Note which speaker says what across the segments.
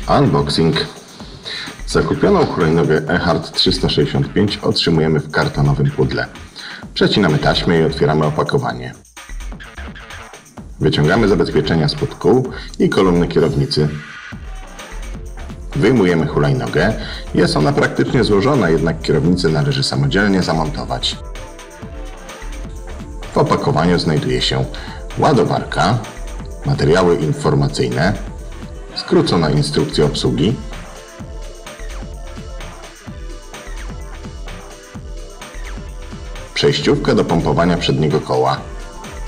Speaker 1: Unboxing. Zakupioną hulajnogę Ehart 365 otrzymujemy w kartonowym pudle. Przecinamy taśmę i otwieramy opakowanie. Wyciągamy zabezpieczenia spod kół i kolumny kierownicy. Wyjmujemy hulajnogę. Jest ona praktycznie złożona, jednak kierownicę należy samodzielnie zamontować. W opakowaniu znajduje się ładowarka, materiały informacyjne, skrócona instrukcja obsługi, przejściówka do pompowania przedniego koła,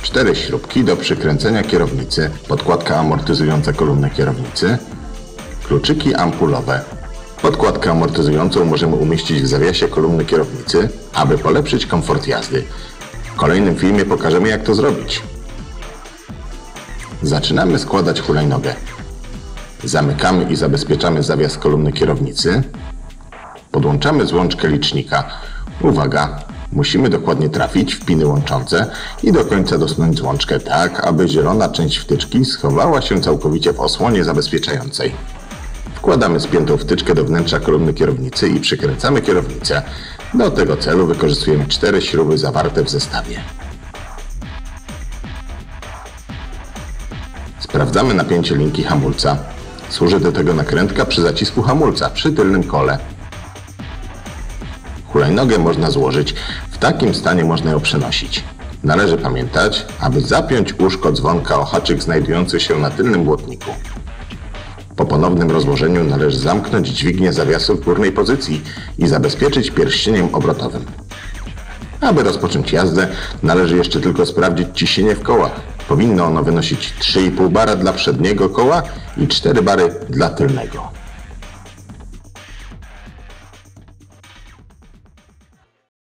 Speaker 1: 4 śrubki do przykręcenia kierownicy, podkładka amortyzująca kolumnę kierownicy, kluczyki ampulowe. Podkładkę amortyzującą możemy umieścić w zawiasie kolumny kierownicy, aby polepszyć komfort jazdy. W kolejnym filmie pokażemy, jak to zrobić. Zaczynamy składać hulajnogę. Zamykamy i zabezpieczamy zawias kolumny kierownicy. Podłączamy złączkę licznika. Uwaga! Musimy dokładnie trafić w piny łączące i do końca dosunąć złączkę tak, aby zielona część wtyczki schowała się całkowicie w osłonie zabezpieczającej. Wkładamy spiętą wtyczkę do wnętrza kolumny kierownicy i przykręcamy kierownicę. Do tego celu wykorzystujemy 4 śruby zawarte w zestawie. Sprawdzamy napięcie linki hamulca. Służy do tego nakrętka przy zacisku hamulca przy tylnym kole. Hulajnogę można złożyć, w takim stanie można ją przenosić. Należy pamiętać, aby zapiąć uszko dzwonka o haczyk znajdujący się na tylnym błotniku. Po ponownym rozłożeniu należy zamknąć dźwignię zawiasu w górnej pozycji i zabezpieczyć pierścieniem obrotowym. Aby rozpocząć jazdę, należy jeszcze tylko sprawdzić ciśnienie w kołach. Powinno ono wynosić 3,5 bara dla przedniego koła i 4 bary dla tylnego.